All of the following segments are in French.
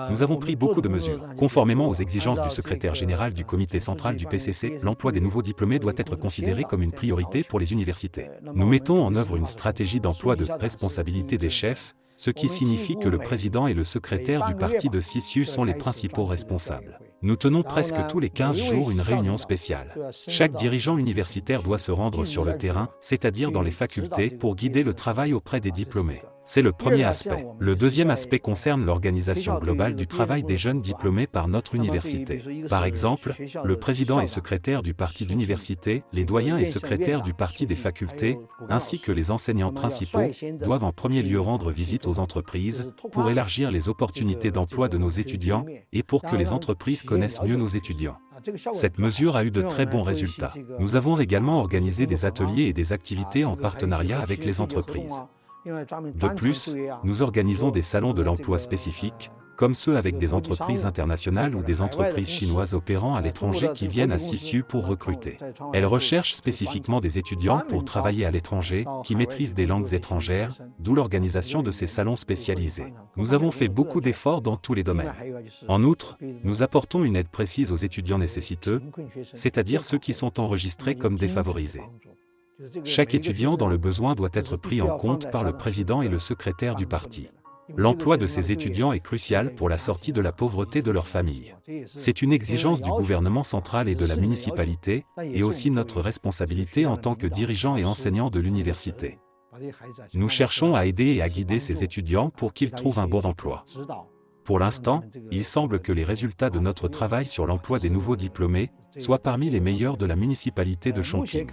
Nous avons pris beaucoup de mesures. Conformément aux exigences du secrétaire général du comité central du PCC, l'emploi des nouveaux diplômés doit être considéré comme une priorité pour les universités. Nous mettons en œuvre une stratégie d'emploi de responsabilité des chefs, ce qui signifie que le président et le secrétaire du parti de CISU sont les principaux responsables. Nous tenons presque tous les 15 jours une réunion spéciale. Chaque dirigeant universitaire doit se rendre sur le terrain, c'est-à-dire dans les facultés, pour guider le travail auprès des diplômés. C'est le premier aspect. Le deuxième aspect concerne l'organisation globale du travail des jeunes diplômés par notre université. Par exemple, le président et secrétaire du parti d'université, les doyens et secrétaires du parti des facultés, ainsi que les enseignants principaux, doivent en premier lieu rendre visite aux entreprises pour élargir les opportunités d'emploi de nos étudiants et pour que les entreprises connaissent mieux nos étudiants. Cette mesure a eu de très bons résultats. Nous avons également organisé des ateliers et des activités en partenariat avec les entreprises. De plus, nous organisons des salons de l'emploi spécifiques, comme ceux avec des entreprises internationales ou des entreprises chinoises opérant à l'étranger qui viennent à CISU pour recruter. Elles recherchent spécifiquement des étudiants pour travailler à l'étranger, qui maîtrisent des langues étrangères, d'où l'organisation de ces salons spécialisés. Nous avons fait beaucoup d'efforts dans tous les domaines. En outre, nous apportons une aide précise aux étudiants nécessiteux, c'est-à-dire ceux qui sont enregistrés comme défavorisés. Chaque étudiant dans le besoin doit être pris en compte par le président et le secrétaire du parti. L'emploi de ces étudiants est crucial pour la sortie de la pauvreté de leur famille. C'est une exigence du gouvernement central et de la municipalité, et aussi notre responsabilité en tant que dirigeants et enseignants de l'université. Nous cherchons à aider et à guider ces étudiants pour qu'ils trouvent un bon emploi. Pour l'instant, il semble que les résultats de notre travail sur l'emploi des nouveaux diplômés soient parmi les meilleurs de la municipalité de Chongqing.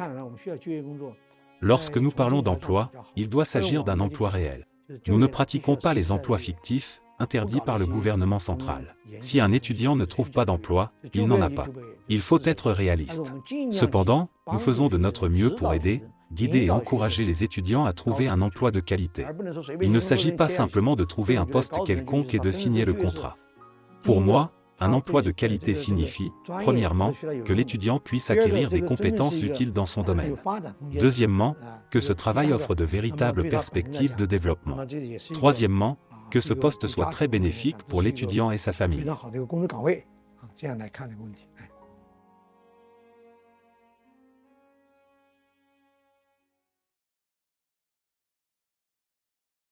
Lorsque nous parlons d'emploi, il doit s'agir d'un emploi réel. Nous ne pratiquons pas les emplois fictifs, interdits par le gouvernement central. Si un étudiant ne trouve pas d'emploi, il n'en a pas. Il faut être réaliste. Cependant, nous faisons de notre mieux pour aider, guider et encourager les étudiants à trouver un emploi de qualité. Il ne s'agit pas simplement de trouver un poste quelconque et de signer le contrat. Pour moi, un emploi de qualité signifie, premièrement, que l'étudiant puisse acquérir des compétences utiles dans son domaine. Deuxièmement, que ce travail offre de véritables perspectives de développement. Troisièmement, que ce poste soit très bénéfique pour l'étudiant et sa famille.